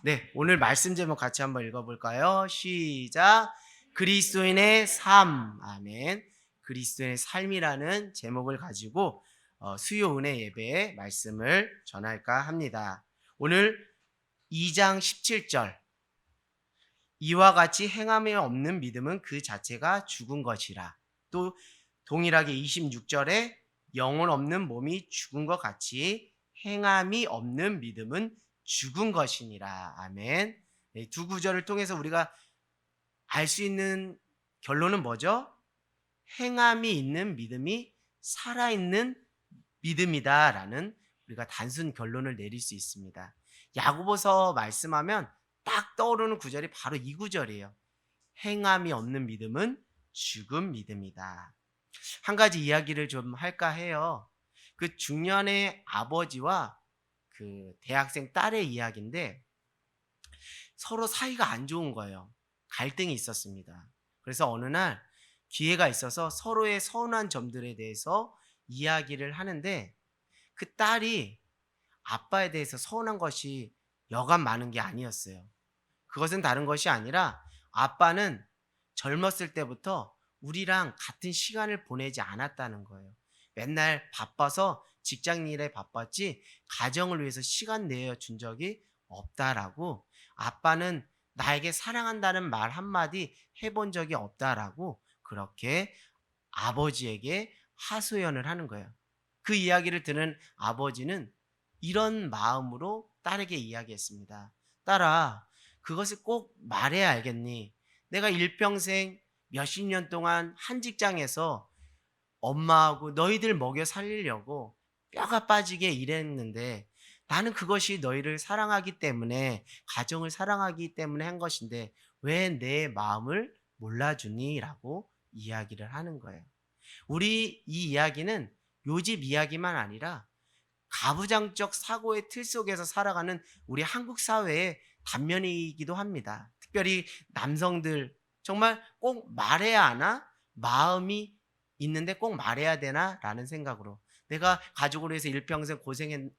네, 오늘 말씀 제목 같이 한번 읽어볼까요? 시작. 그리스도인의 삶. 아멘. 그리스도인의 삶이라는 제목을 가지고 수요 은혜 예배의 말씀을 전할까 합니다. 오늘 2장 17절. 이와 같이 행함이 없는 믿음은 그 자체가 죽은 것이라. 또 동일하게 26절에 영혼 없는 몸이 죽은 것 같이 행함이 없는 믿음은 죽은 것이니라. 아멘. 두 구절을 통해서 우리가 알 수 있는 결론은 뭐죠? 행함이 있는 믿음이 살아있는 믿음이다라는 우리가 단순 결론을 내릴 수 있습니다. 야고보서 말씀하면 딱 떠오르는 구절이 바로 이 구절이에요. 행함이 없는 믿음은 죽은 믿음이다. 한 가지 이야기를 좀 할까 해요. 그 중년의 아버지와 그 대학생 딸의 이야기인데 서로 사이가 안 좋은 거예요. 갈등이 있었습니다. 그래서 어느 날 기회가 있어서 서로의 서운한 점들에 대해서 이야기를 하는데 그 딸이 아빠에 대해서 서운한 것이 여간 많은 게 아니었어요. 그것은 다른 것이 아니라 아빠는 젊었을 때부터 우리랑 같은 시간을 보내지 않았다는 거예요. 맨날 바빠서 직장 일에 바빴지 가정을 위해서 시간 내어 준 적이 없다라고, 아빠는 나에게 사랑한다는 말 한마디 해본 적이 없다라고 그렇게 아버지에게 하소연을 하는 거예요. 그 이야기를 들은 아버지는 이런 마음으로 딸에게 이야기했습니다. 딸아, 그것을 꼭 말해야 알겠니? 내가 일평생 몇십 년 동안 한 직장에서 엄마하고 너희들 먹여 살리려고 뼈가 빠지게 일했는데 나는 그것이 너희를 사랑하기 때문에, 가정을 사랑하기 때문에 한 것인데 왜 내 마음을 몰라주니? 라고 이야기를 하는 거예요. 우리 이 이야기는 요집 이야기만 아니라 가부장적 사고의 틀 속에서 살아가는 우리 한국 사회의 단면이기도 합니다. 특별히 남성들, 정말 꼭 말해야 하나? 마음이 있는데 꼭 말해야 되나? 라는 생각으로, 내가 가족을 위해서 일평생 고생하는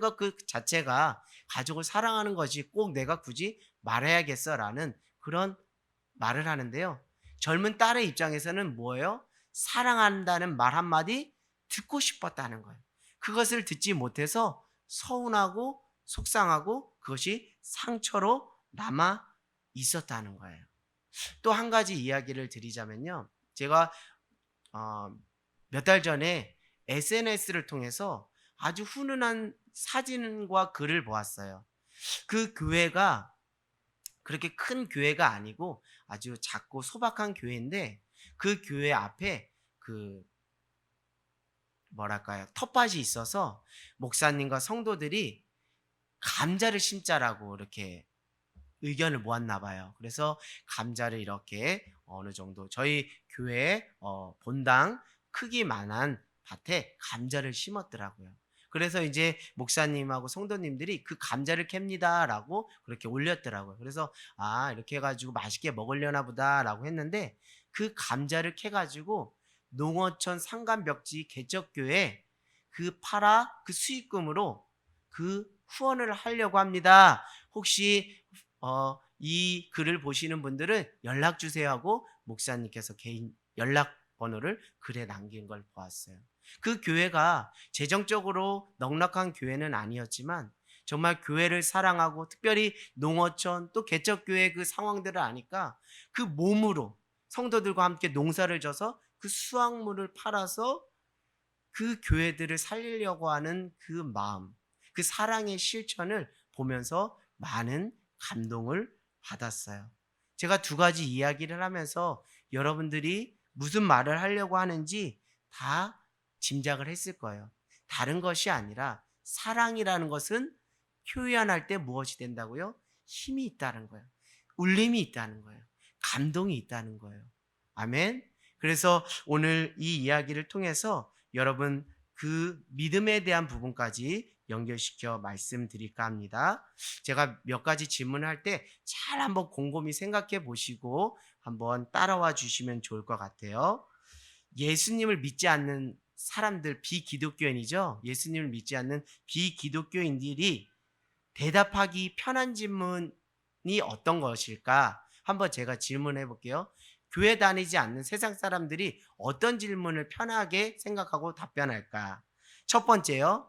것 그 자체가 가족을 사랑하는 것이 꼭 내가 굳이 말해야겠어? 라는 그런 말을 하는데요. 젊은 딸의 입장에서는 뭐예요? 사랑한다는 말 한마디 듣고 싶었다는 거예요. 그것을 듣지 못해서 서운하고 속상하고 그것이 상처로 남아 있었다는 거예요. 또 한 가지 이야기를 드리자면요. 제가 몇 달 전에 SNS를 통해서 아주 훈훈한 사진과 글을 보았어요. 그 교회가 그렇게 큰 교회가 아니고 아주 작고 소박한 교회인데 그 교회 앞에 그 뭐랄까요, 텃밭이 있어서 목사님과 성도들이 감자를 심자라고 이렇게 의견을 모았나 봐요. 그래서 감자를 이렇게 어느 정도 저희 교회 본당 크기만한 밭에 감자를 심었더라고요. 그래서 이제 목사님하고 성도님들이 그 감자를 캡니다라고 그렇게 올렸더라고요. 그래서 이렇게 해가지고 맛있게 먹으려나 보다라고 했는데 그 감자를 캐가지고 농어촌 상간벽지 개척교회 그 수익금으로 그 후원을 하려고 합니다. 혹시 이 글을 보시는 분들은 연락 주세요 하고 목사님께서 개인 연락번호를 글에 남긴 걸 보았어요. 그 교회가 재정적으로 넉넉한 교회는 아니었지만 정말 교회를 사랑하고 특별히 농어촌 또 개척교회 그 상황들을 아니까 그 몸으로 성도들과 함께 농사를 져서 그 수확물을 팔아서 그 교회들을 살리려고 하는 그 마음, 그 사랑의 실천을 보면서 많은 감동을 받았어요. 제가 두 가지 이야기를 하면서 여러분들이 무슨 말을 하려고 하는지 다 짐작을 했을 거예요. 다른 것이 아니라 사랑이라는 것은 표현할 때 무엇이 된다고요? 힘이 있다는 거예요. 울림이 있다는 거예요. 감동이 있다는 거예요. 아멘. 그래서 오늘 이 이야기를 통해서 여러분 그 믿음에 대한 부분까지 연결시켜 말씀드릴까 합니다. 제가 몇 가지 질문을 할 때 잘 한번 곰곰이 생각해 보시고 한번 따라와 주시면 좋을 것 같아요. 예수님을 믿지 않는 사람들, 비기독교인이죠. 예수님을 믿지 않는 비기독교인들이 대답하기 편한 질문이 어떤 것일까? 한번 제가 질문해 볼게요. 교회 다니지 않는 세상 사람들이 어떤 질문을 편하게 생각하고 답변할까? 첫 번째요.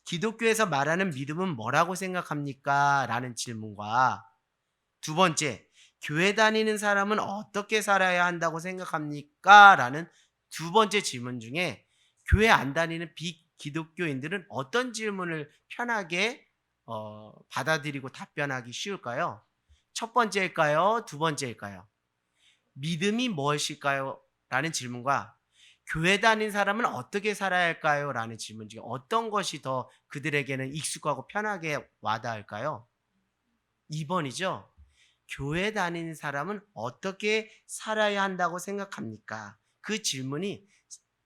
기독교에서 말하는 믿음은 뭐라고 생각합니까? 라는 질문과 두 번째, 교회 다니는 사람은 어떻게 살아야 한다고 생각합니까? 라는 두 번째 질문 중에 교회 안 다니는 비기독교인들은 어떤 질문을 편하게 받아들이고 답변하기 쉬울까요? 첫 번째일까요? 두 번째일까요? 믿음이 무엇일까요? 라는 질문과 교회 다닌 사람은 어떻게 살아야 할까요? 라는 질문 중에 어떤 것이 더 그들에게는 익숙하고 편하게 와닿을까요? 2번이죠. 교회 다니는 사람은 어떻게 살아야 한다고 생각합니까? 그 질문이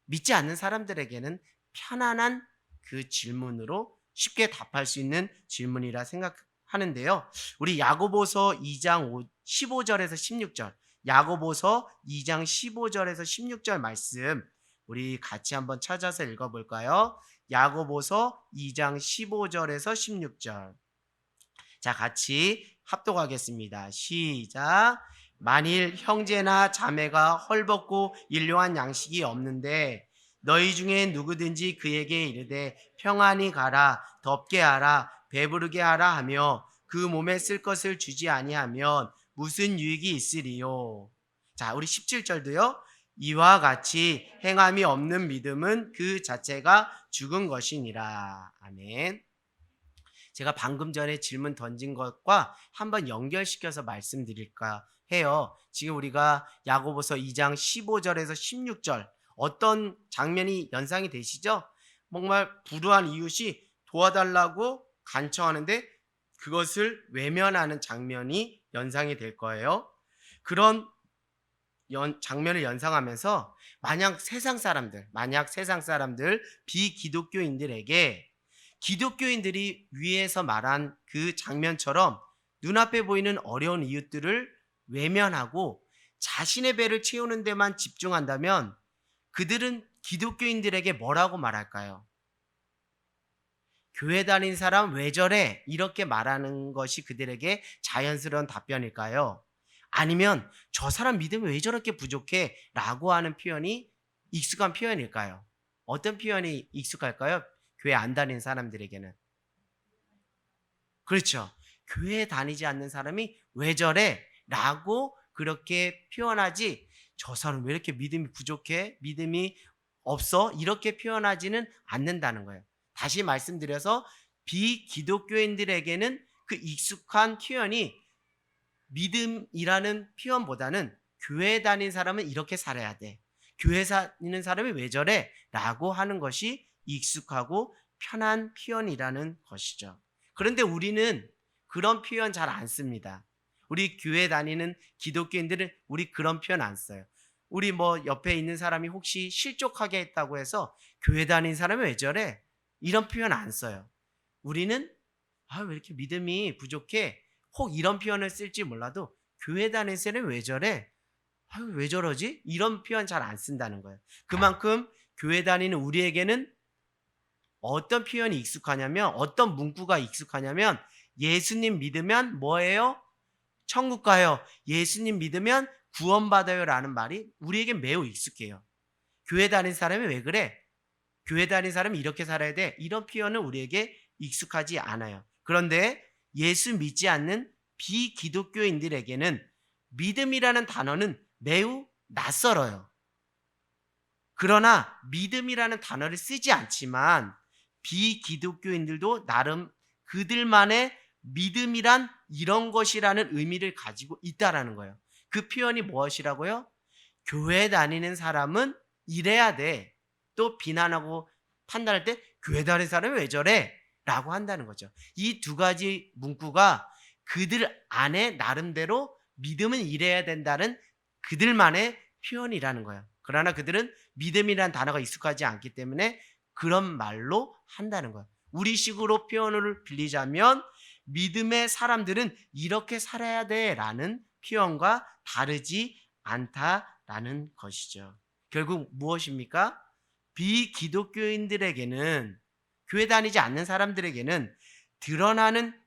믿지 않는 사람들에게는 편안한 그 질문으로 쉽게 답할 수 있는 질문이라 생각하는데요. 우리 야고보서 2장 15절에서 16절, 야고보서 2장 15절에서 16절 말씀 우리 같이 한번 찾아서 읽어볼까요? 야고보서 2장 15절에서 16절. 자, 같이 합독하겠습니다. 시작. 만일 형제나 자매가 헐벗고 일용한 양식이 없는데 너희 중에 누구든지 그에게 이르되 평안히 가라, 덥게 하라, 배부르게 하라 하며 그 몸에 쓸 것을 주지 아니하면 무슨 유익이 있으리요. 자, 우리 17절도요. 이와 같이 행함이 없는 믿음은 그 자체가 죽은 것이니라. 아멘. 제가 방금 전에 질문 던진 것과 한번 연결시켜서 말씀드릴까 해요. 지금 우리가 야고보서 2장 15절에서 16절 어떤 장면이 연상이 되시죠? 정말 불우한 이웃이 도와달라고 간청하는데 그것을 외면하는 장면이 연상이 될 거예요. 그런 장면을 연상하면서 만약 세상 사람들 비기독교인들에게 기독교인들이 위에서 말한 그 장면처럼 눈앞에 보이는 어려운 이웃들을 외면하고 자신의 배를 채우는 데만 집중한다면 그들은 기독교인들에게 뭐라고 말할까요? 교회 다닌 사람 왜 저래? 이렇게 말하는 것이 그들에게 자연스러운 답변일까요? 아니면 저 사람 믿음이 왜 저렇게 부족해? 라고 하는 표현이 익숙한 표현일까요? 어떤 표현이 익숙할까요? 교회 안 다니는 사람들에게는. 그렇죠. 교회 다니지 않는 사람이 왜 저래? 라고 그렇게 표현하지 저 사람 왜 이렇게 믿음이 부족해? 믿음이 없어? 이렇게 표현하지는 않는다는 거예요. 다시 말씀드려서 비기독교인들에게는 그 익숙한 표현이 믿음이라는 표현보다는 교회 다니는 사람은 이렇게 살아야 돼. 교회 다니는 사람이 왜 저래? 라고 하는 것이 익숙하고 편한 표현이라는 것이죠. 그런데 우리는 그런 표현 잘 안 씁니다. 우리 교회 다니는 기독교인들은 우리 그런 표현 안 써요. 우리 뭐 옆에 있는 사람이 혹시 실족하게 했다고 해서 교회 다니는 사람이 왜 저래? 이런 표현 안 써요. 우리는 왜 이렇게 믿음이 부족해? 혹 이런 표현을 쓸지 몰라도 교회 다니는 사람이 왜 저래? 왜 저러지? 이런 표현 잘 안 쓴다는 거예요. 그만큼 교회 다니는 우리에게는 어떤 표현이 익숙하냐면 어떤 문구가 익숙하냐면 예수님 믿으면 뭐예요? 천국 가요. 예수님 믿으면 구원받아요 라는 말이 우리에게 매우 익숙해요. 교회 다니는 사람이 왜 그래? 교회 다니는 사람이 이렇게 살아야 돼. 이런 표현은 우리에게 익숙하지 않아요. 그런데 예수 믿지 않는 비기독교인들에게는 믿음이라는 단어는 매우 낯설어요. 그러나 믿음이라는 단어를 쓰지 않지만 비기독교인들도 나름 그들만의 믿음이란 이런 것이라는 의미를 가지고 있다라는 거예요. 그 표현이 무엇이라고요? 교회 다니는 사람은 이래야 돼. 또 비난하고 판단할 때 교회 다니는 사람이 왜 저래? 라고 한다는 거죠. 이 두 가지 문구가 그들 안에 나름대로 믿음은 이래야 된다는 그들만의 표현이라는 거예요. 그러나 그들은 믿음이라는 단어가 익숙하지 않기 때문에 그런 말로 한다는 거예요. 우리식으로 표현을 빌리자면 믿음의 사람들은 이렇게 살아야 돼라는 표현과 다르지 않다라는 것이죠. 결국 무엇입니까? 비기독교인들에게는 교회 다니지 않는 사람들에게는 드러나는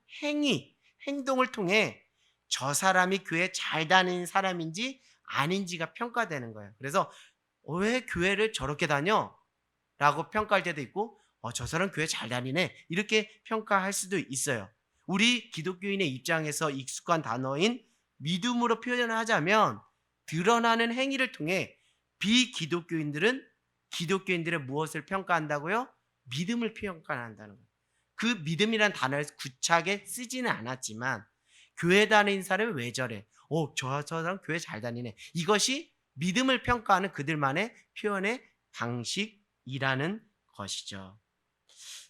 행동을 통해 저 사람이 교회 잘 다니는 사람인지 아닌지가 평가되는 거예요. 그래서 왜 교회를 저렇게 다녀? 라고 평가할 때도 있고 저 사람 교회 잘 다니네 이렇게 평가할 수도 있어요. 우리 기독교인의 입장에서 익숙한 단어인 믿음으로 표현을 하자면 드러나는 행위를 통해 비기독교인들은 기독교인들의 무엇을 평가한다고요? 믿음을 평가한다는 거예요. 그 믿음이란 단어를 구차하게 쓰지는 않았지만 교회 다니는 사람이 왜 저래? 저 사람 교회 잘 다니네. 이것이 믿음을 평가하는 그들만의 표현의 방식이라는 것이죠.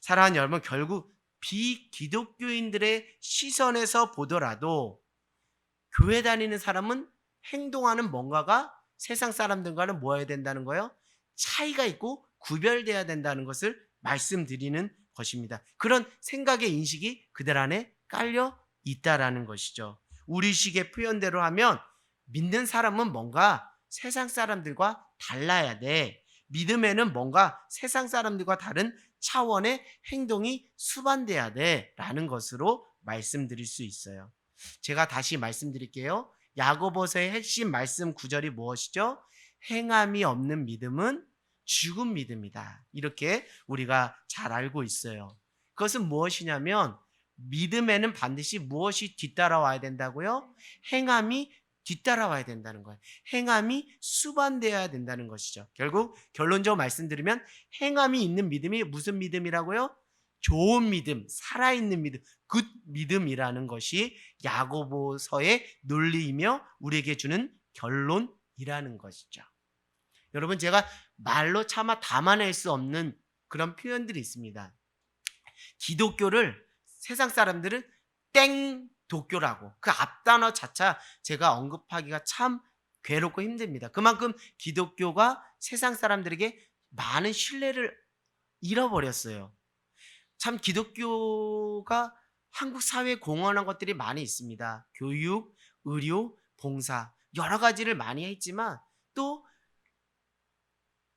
사랑하는 여러분, 결국 비기독교인들의 시선에서 보더라도 교회 다니는 사람은 행동하는 뭔가가 세상 사람들과는 뭐여야 된다는 거예요? 차이가 있고 구별돼야 된다는 것을 말씀드리는 것입니다. 그런 생각의 인식이 그들 안에 깔려 있다라는 것이죠. 우리식의 표현대로 하면 믿는 사람은 뭔가 세상 사람들과 달라야 돼. 믿음에는 뭔가 세상 사람들과 다른 차원의 행동이 수반돼야 돼 라는 것으로 말씀드릴 수 있어요. 제가 다시 말씀드릴게요. 야고보서의 핵심 말씀 구절이 무엇이죠? 행함이 없는 믿음은 죽은 믿음이다. 이렇게 우리가 잘 알고 있어요. 그것은 무엇이냐면 믿음에는 반드시 무엇이 뒤따라와야 된다고요? 행함이 뒤따라와야 된다는 거예요. 행함이 수반되어야 된다는 것이죠. 결국 결론적으로 말씀드리면 행함이 있는 믿음이 무슨 믿음이라고요? 좋은 믿음, 살아있는 믿음, 굿 믿음이라는 것이 야고보서의 논리이며 우리에게 주는 결론이라는 것이죠. 여러분, 제가 말로 차마 담아낼 수 없는 그런 표현들이 있습니다. 기독교를 세상 사람들은 땡 도교라고, 그 앞단어 자체 제가 언급하기가 참 괴롭고 힘듭니다. 그만큼 기독교가 세상 사람들에게 많은 신뢰를 잃어버렸어요. 참 기독교가 한국 사회에 공헌한 것들이 많이 있습니다. 교육, 의료, 봉사 여러 가지를 많이 했지만 또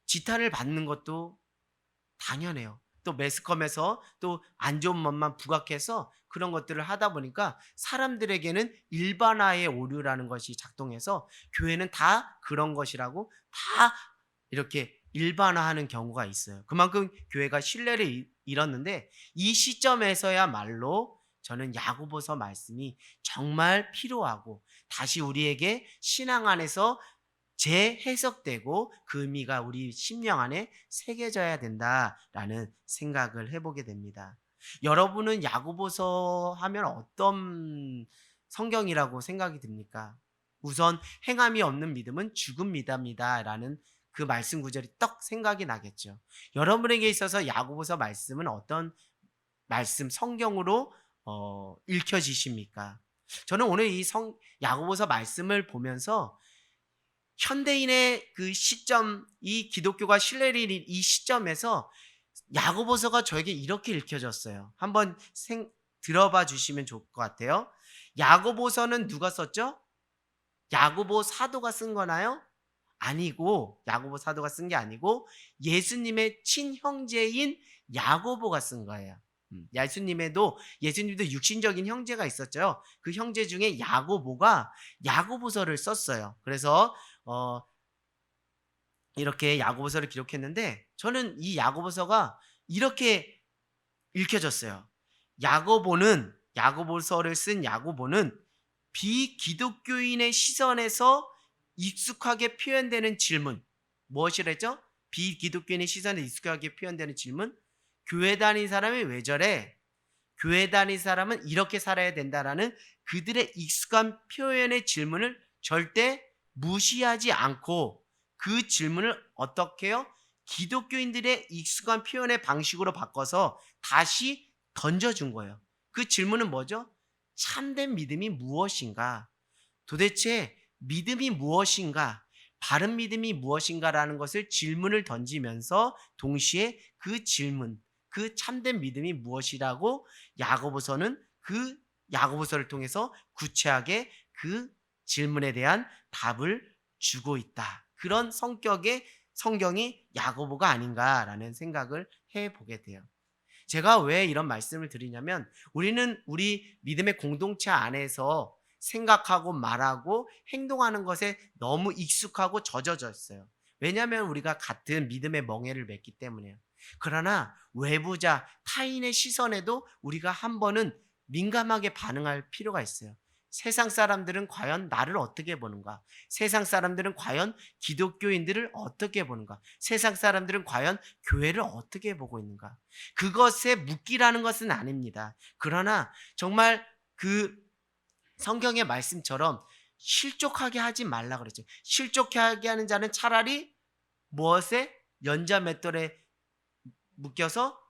지탄을 받는 것도 당연해요. 또 매스컴에서 또 안 좋은 것만 부각해서 그런 것들을 하다 보니까 사람들에게는 일반화의 오류라는 것이 작동해서 교회는 다 그런 것이라고 다 이렇게 일반화하는 경우가 있어요. 그만큼 교회가 신뢰를 잃었는데 이 시점에서야말로 저는 야고보서 말씀이 정말 필요하고 다시 우리에게 신앙 안에서 재해석되고 그 의미가 우리 심령 안에 새겨져야 된다라는 생각을 해보게 됩니다. 여러분은 야고보서 하면 어떤 성경이라고 생각이 듭니까? 우선 행함이 없는 믿음은 죽은 믿음이다라는 그 말씀 구절이 떡 생각이 나겠죠. 여러분에게 있어서 야고보서 말씀은 어떤 말씀 성경으로 읽혀지십니까? 저는 오늘 이 야고보서 말씀을 보면서 현대인의 그 시점, 이 기독교가 신뢰를 잃은 이 시점에서 야고보서가 저에게 이렇게 읽혀졌어요. 한번 들어봐 주시면 좋을 것 같아요. 야고보서는 누가 썼죠? 야고보 사도가 쓴 거나요? 아니고, 야고보 사도가 쓴 게 아니고 예수님의 친형제인 야고보가 쓴 거예요. 예수님도 육신적인 형제가 있었죠. 그 형제 중에 야고보가 야고보서를 썼어요. 그래서 이렇게 야고보서를 기록했는데 저는 이 야고보서가 이렇게 읽혀졌어요. 야고보서를 쓴 야고보는 비기독교인의 시선에서 익숙하게 표현되는 질문, 무엇이랬죠? 비기독교인의 시선에 익숙하게 표현되는 질문, 교회 다닌 사람이 왜 저래? 교회 다닌 사람은 이렇게 살아야 된다라는 그들의 익숙한 표현의 질문을 절대 무시하지 않고 그 질문을 어떻게 해요? 기독교인들의 익숙한 표현의 방식으로 바꿔서 다시 던져준 거예요. 그 질문은 뭐죠? 참된 믿음이 무엇인가? 도대체 믿음이 무엇인가? 바른 믿음이 무엇인가라는 것을 질문을 던지면서 동시에 그 질문, 그 참된 믿음이 무엇이라고 야고보서는 그 야고보서를 통해서 구체하게 그 질문에 대한 답을 주고 있다. 그런 성격의 성경이 야고보가 아닌가라는 생각을 해보게 돼요. 제가 왜 이런 말씀을 드리냐면 우리는 우리 믿음의 공동체 안에서 생각하고 말하고 행동하는 것에 너무 익숙하고 젖어져 있어요. 왜냐하면 우리가 같은 믿음의 멍에를 맺기 때문에요. 그러나 외부자 타인의 시선에도 우리가 한 번은 민감하게 반응할 필요가 있어요. 세상 사람들은 과연 나를 어떻게 보는가? 세상 사람들은 과연 기독교인들을 어떻게 보는가? 세상 사람들은 과연 교회를 어떻게 보고 있는가? 그것에 묶이라는 것은 아닙니다. 그러나 정말 그 성경의 말씀처럼 실족하게 하지 말라 그랬죠. 실족하게 하는 자는 차라리 무엇에 연자 맷돌에 묶여서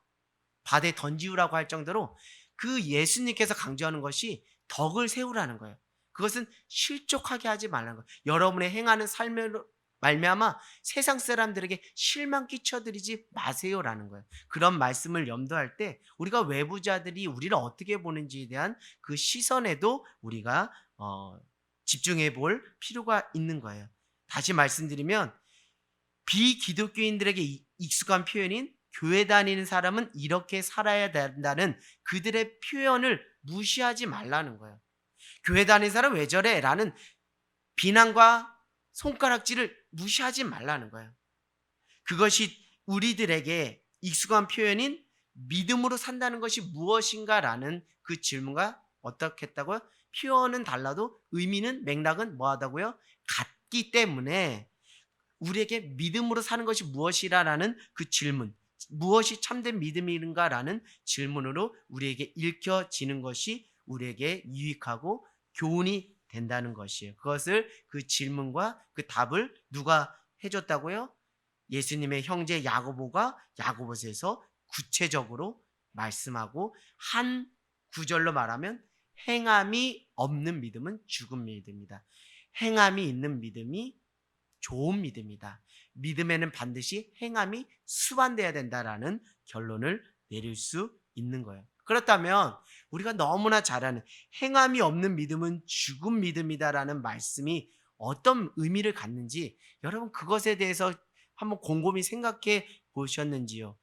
바다에 던지우라고 할 정도로 그 예수님께서 강조하는 것이 덕을 세우라는 거예요. 그것은 실족하게 하지 말라는 거예요. 여러분의 행하는 삶으로 말미암아 세상 사람들에게 실망 끼쳐드리지 마세요라는 거예요. 그런 말씀을 염두할 때 우리가 외부자들이 우리를 어떻게 보는지에 대한 그 시선에도 우리가 집중해 볼 필요가 있는 거예요. 다시 말씀드리면 비기독교인들에게 익숙한 표현인 교회 다니는 사람은 이렇게 살아야 된다는 그들의 표현을 무시하지 말라는 거예요. 교회 다니는 사람 왜 저래? 라는 비난과 손가락질을 무시하지 말라는 거예요. 그것이 우리들에게 익숙한 표현인 믿음으로 산다는 것이 무엇인가 라는 그 질문과 어떻게 했다고요? 표현은 달라도 의미는 맥락은 뭐하다고요? 같기 때문에 우리에게 믿음으로 사는 것이 무엇이라는 그 질문, 무엇이 참된 믿음인가라는 질문으로 우리에게 읽혀지는 것이 우리에게 유익하고 교훈이 된다는 것이에요. 그것을 그 질문과 그 답을 누가 해줬다고요? 예수님의 형제 야고보가 야고보서에서 구체적으로 말씀하고 한 구절로 말하면 행함이 없는 믿음은 죽은 믿음이다. 행함이 있는 믿음이 좋은 믿음이다. 믿음에는 반드시 행함이 수반돼야 된다라는 결론을 내릴 수 있는 거예요. 그렇다면 우리가 너무나 잘 아는 행함이 없는 믿음은 죽은 믿음이다라는 말씀이 어떤 의미를 갖는지 여러분 그것에 대해서 한번 곰곰이 생각해 보셨는지요?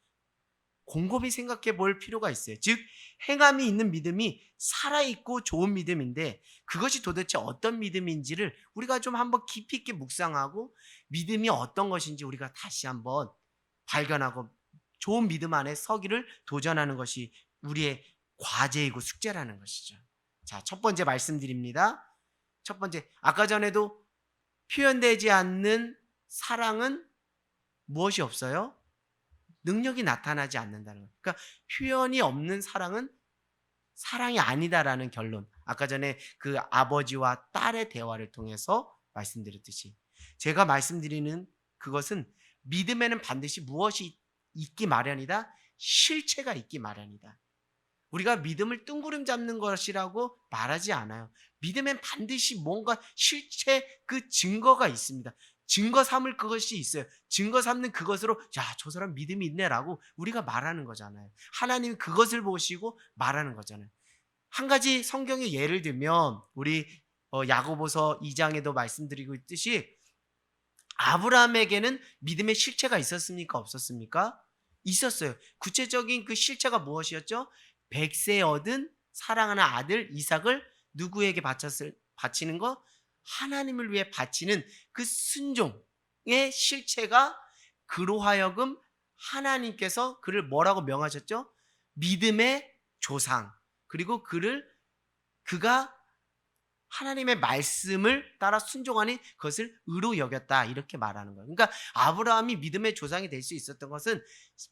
곰곰이 생각해 볼 필요가 있어요. 즉 행함이 있는 믿음이 살아있고 좋은 믿음인데 그것이 도대체 어떤 믿음인지를 우리가 좀 한번 깊이 있게 묵상하고 믿음이 어떤 것인지 우리가 다시 한번 발견하고 좋은 믿음 안에 서기를 도전하는 것이 우리의 과제이고 숙제라는 것이죠. 자, 첫 번째 말씀드립니다. 첫 번째, 아까 전에도 표현되지 않는 사랑은 무엇이 없어요? 능력이 나타나지 않는다는 거예요. 그러니까 표현이 없는 사랑은 사랑이 아니다라는 결론. 아까 전에 그 아버지와 딸의 대화를 통해서 말씀드렸듯이 제가 말씀드리는 그것은 믿음에는 반드시 무엇이 있기 마련이다? 실체가 있기 마련이다. 우리가 믿음을 뜬구름 잡는 것이라고 말하지 않아요. 믿음엔 반드시 뭔가 실체 그 증거가 있습니다. 증거 삼을 그것이 있어요. 증거 삼는 그것으로 야, 저 사람 믿음이 있네라고 우리가 말하는 거잖아요. 하나님이 그것을 보시고 말하는 거잖아요. 한 가지 성경의 예를 들면 우리 야고보서 2장에도 말씀드리고 있듯이 아브라함에게는 믿음의 실체가 있었습니까? 없었습니까? 있었어요. 구체적인 그 실체가 무엇이었죠? 100세 얻은 사랑하는 아들 이삭을 누구에게 바치는 거? 하나님을 위해 바치는 그 순종의 실체가 그로 하여금 하나님께서 그를 뭐라고 명하셨죠? 믿음의 조상. 그리고 그가 하나님의 말씀을 따라 순종하니 그것을 의로 여겼다 이렇게 말하는 거예요. 그러니까 아브라함이 믿음의 조상이 될 수 있었던 것은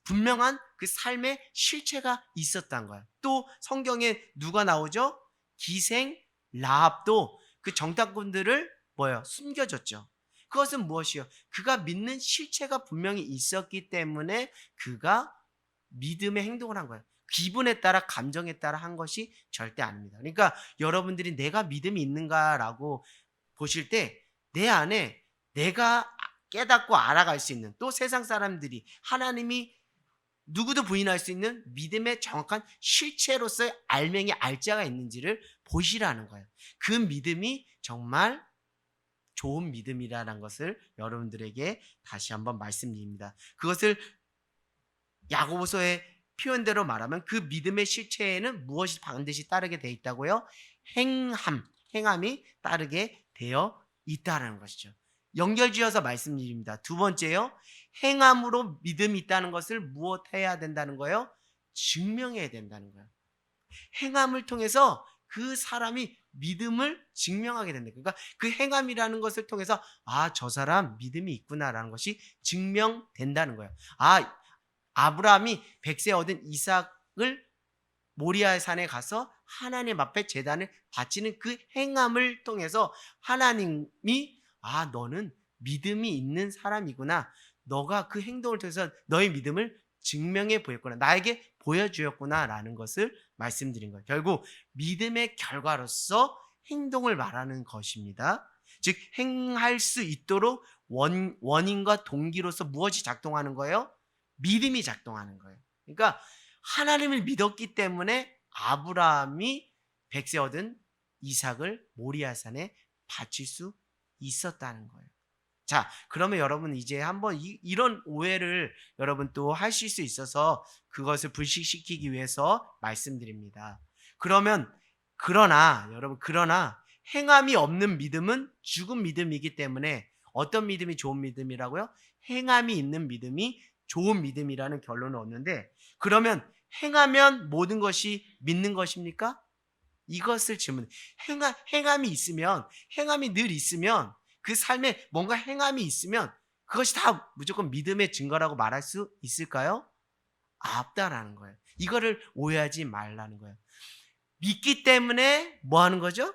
분명한 그 삶의 실체가 있었던 거예요. 또 성경에 누가 나오죠? 기생 라합도 그 정탐꾼들을 숨겨줬죠. 그것은 무엇이요? 그가 믿는 실체가 분명히 있었기 때문에 그가 믿음의 행동을 한 거예요. 기분에 따라 감정에 따라 한 것이 절대 아닙니다. 그러니까 여러분들이 내가 믿음이 있는가라고 보실 때 내 안에 내가 깨닫고 알아갈 수 있는 또 세상 사람들이 하나님이 누구도 부인할 수 있는 믿음의 정확한 실체로서의 알맹이 알자가 있는지를 보시라는 거예요. 그 믿음이 정말 좋은 믿음이라는 것을 여러분들에게 다시 한번 말씀드립니다. 그것을 야고보서의 표현대로 말하면 그 믿음의 실체에는 무엇이 반드시 따르게 되어 있다고요? 행함이 따르게 되어 있다는 것이죠. 연결지어서 말씀드립니다. 두 번째요. 행함으로 믿음이 있다는 것을 무엇해야 된다는 거예요? 증명해야 된다는 거예요. 행함을 통해서 그 사람이 믿음을 증명하게 된다. 그러니까 그 행함이라는 것을 통해서 저 사람 믿음이 있구나라는 것이 증명된다는 거예요. 아브라함이 백세 얻은 이삭을 모리아 산에 가서 하나님 앞에 제단을 바치는 그 행함을 통해서 하나님이 너는 믿음이 있는 사람이구나. 너가 그 행동을 통해서 너의 믿음을 증명해 보였구나. 나에게 보여주었구나 라는 것을 말씀드린 거예요. 결국 믿음의 결과로서 행동을 말하는 것입니다. 즉 행할 수 있도록 원인과 동기로서 무엇이 작동하는 거예요? 믿음이 작동하는 거예요. 그러니까 하나님을 믿었기 때문에 아브라함이 백세 얻은 이삭을 모리아산에 바칠 수 있었다는 거예요. 자, 그러면 여러분 이제 한번 이런 오해를 여러분 또 하실 수 있어서 그것을 불식시키기 위해서 말씀드립니다. 그러나 행함이 없는 믿음은 죽은 믿음이기 때문에 어떤 믿음이 좋은 믿음이라고요? 행함이 있는 믿음이 좋은 믿음이라는 결론을 얻는데, 그러면 행하면 모든 것이 믿는 것입니까? 이것을 질문해. 행함이 늘 있으면, 그 삶에 뭔가 행함이 있으면 그것이 다 무조건 믿음의 증거라고 말할 수 있을까요? 없다라는 거예요. 이거를 오해하지 말라는 거예요. 믿기 때문에 뭐 하는 거죠?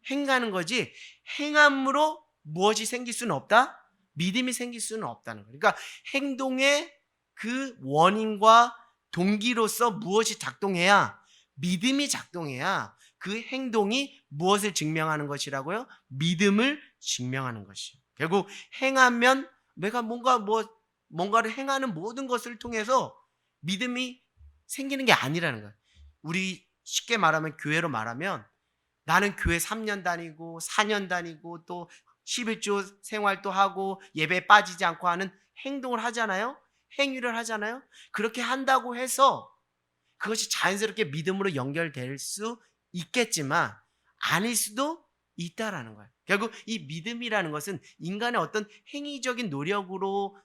행하는 거지, 행함으로 무엇이 생길 수는 없다? 믿음이 생길 수는 없다는 거예요. 그러니까 행동의 그 원인과 동기로서 무엇이 작동해야, 믿음이 작동해야 그 행동이 무엇을 증명하는 것이라고요? 믿음을 증명하는 것이에요. 결국 행하면 내가 뭔가를 행하는 모든 것을 통해서 믿음이 생기는 게 아니라는 거예요. 우리 쉽게 말하면, 교회로 말하면 나는 교회 3년 다니고 4년 다니고 또 11조 생활도 하고 예배에 빠지지 않고 하는 행동을 하잖아요. 행위를 하잖아요. 그렇게 한다고 해서 그것이 자연스럽게 믿음으로 연결될 수 있겠지만 아닐 수도 있다라는 거예요. 결국 이 믿음이라는 것은 인간의 어떤 행위적인 노력으로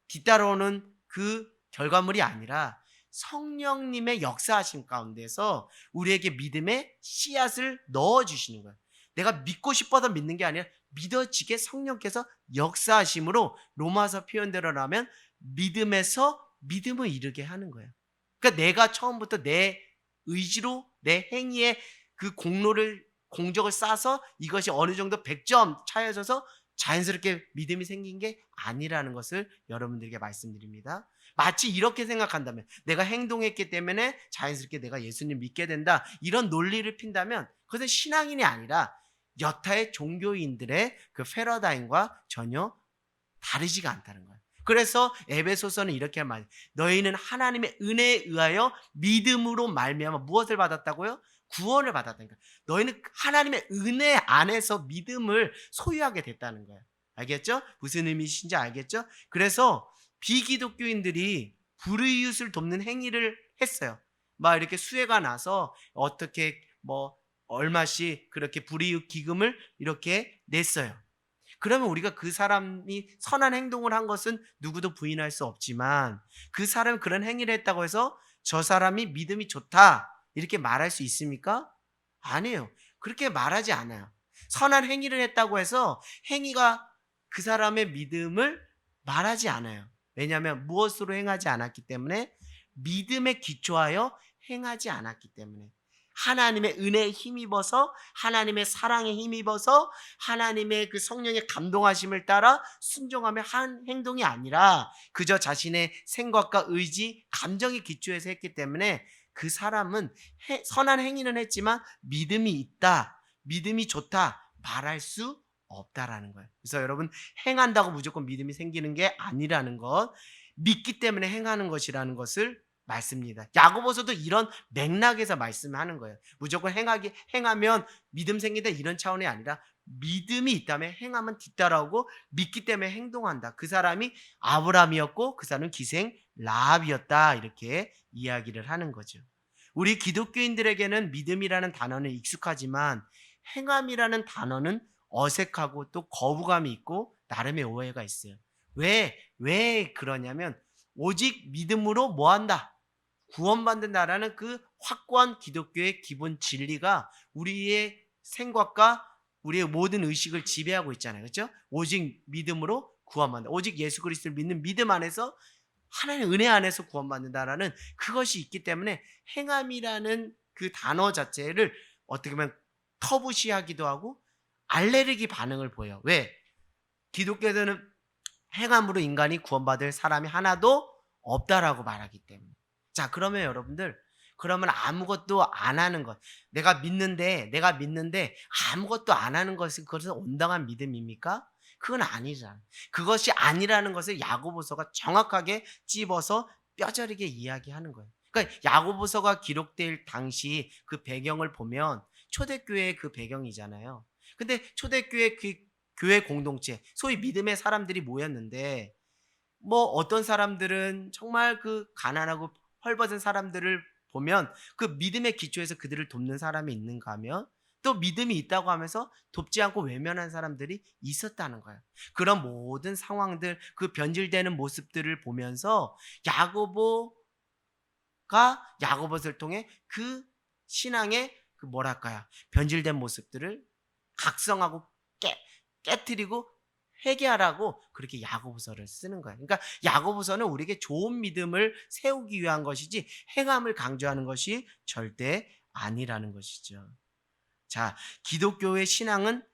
뒤따라오는 그 결과물이 아니라 성령님의 역사하심 가운데서 우리에게 믿음의 씨앗을 넣어주시는 거예요. 내가 믿고 싶어서 믿는 게 아니라 믿어지게 성령께서 역사하심으로, 로마서 표현대로라면 믿음에서 믿음을 이루게 하는 거예요. 그러니까 내가 처음부터 내 의지로 내 행위에 그 공적을 쌓아서 이것이 어느 정도 100점 차여져서 자연스럽게 믿음이 생긴 게 아니라는 것을 여러분들에게 말씀드립니다. 마치 이렇게 생각한다면, 내가 행동했기 때문에 자연스럽게 내가 예수님 믿게 된다, 이런 논리를 핀다면 그것은 신앙인이 아니라 여타의 종교인들의 그 패러다임과 전혀 다르지가 않다는 거예요. 그래서 에베소서는 이렇게 말해요. 너희는 하나님의 은혜에 의하여 믿음으로 말미암아 무엇을 받았다고요? 구원을 받았다니까. 너희는 하나님의 은혜 안에서 믿음을 소유하게 됐다는 거예요. 알겠죠? 무슨 의미신지 알겠죠? 그래서 비기독교인들이 불의웃을 돕는 행위를 했어요. 막 이렇게 수해가 나서 어떻게 얼마씩 그렇게 불이웃 기금을 이렇게 냈어요. 그러면 우리가 그 사람이 선한 행동을 한 것은 누구도 부인할 수 없지만, 그 사람이 그런 행위를 했다고 해서 저 사람이 믿음이 좋다 이렇게 말할 수 있습니까? 아니에요. 그렇게 말하지 않아요. 선한 행위를 했다고 해서 행위가 그 사람의 믿음을 말하지 않아요. 왜냐하면 무엇으로 행하지 않았기 때문에, 믿음에 기초하여 행하지 않았기 때문에, 하나님의 은혜에 힘입어서, 하나님의 사랑에 힘입어서, 하나님의 그 성령의 감동하심을 따라 순종하며 한 행동이 아니라 그저 자신의 생각과 의지, 감정에 기초해서 했기 때문에 그 사람은 선한 행위는 했지만 믿음이 있다, 믿음이 좋다 말할 수 없다라는 거예요. 그래서 여러분, 행한다고 무조건 믿음이 생기는 게 아니라는 것, 믿기 때문에 행하는 것이라는 것을 말씀입니다. 야고보서도 이런 맥락에서 말씀하는 거예요. 무조건 행하면 믿음 생긴다 이런 차원이 아니라, 믿음이 있다면 행하면 뒤따라오고, 믿기 때문에 행동한다. 그 사람이 아브라함이었고 그 사람은 기생 라합이었다 이렇게 이야기를 하는 거죠. 우리 기독교인들에게는 믿음이라는 단어는 익숙하지만 행함이라는 단어는 어색하고 또 거부감이 있고 나름의 오해가 있어요. 왜 그러냐면 오직 믿음으로 뭐 한다? 구원받는다라는 그 확고한 기독교의 기본 진리가 우리의 생각과 우리의 모든 의식을 지배하고 있잖아요. 그렇죠? 오직 믿음으로 구원받는다. 오직 예수 그리스도를 믿는 믿음 안에서 하나님의 은혜 안에서 구원받는다라는 그것이 있기 때문에 행함이라는 그 단어 자체를 어떻게 보면 터부시하기도 하고 알레르기 반응을 보여요. 왜? 기독교에서는 행함으로 인간이 구원받을 사람이 하나도 없다라고 말하기 때문에. 자, 그러면 여러분들, 그러면 아무것도 안 하는 것, 내가 믿는데 아무것도 안 하는 그것은 온당한 믿음입니까? 그건 아니잖아. 그것이 아니라는 것을 야고보서가 정확하게 찝어서 뼈저리게 이야기하는 거예요. 그러니까 야고보서가 기록될 당시 그 배경을 보면 초대교회의 그 배경이잖아요. 근데 초대교회 그 교회 공동체, 소위 믿음의 사람들이 모였는데 뭐 어떤 사람들은 정말 그 가난하고 헐벗은 사람들을 보면 그 믿음의 기초에서 그들을 돕는 사람이 있는가 하면 또 믿음이 있다고 하면서 돕지 않고 외면한 사람들이 있었다는 거예요. 그런 모든 상황들, 그 변질되는 모습들을 보면서 야고보가 야고보서를 통해 그 신앙의 그 뭐랄까요, 변질된 모습들을 각성하고 깨뜨리고 회개하라고 그렇게 야고보서를 쓰는 거예요. 그러니까 야고보서는 우리에게 좋은 믿음을 세우기 위한 것이지 행함을 강조하는 것이 절대 아니라는 것이죠. 자, 기독교의 신앙은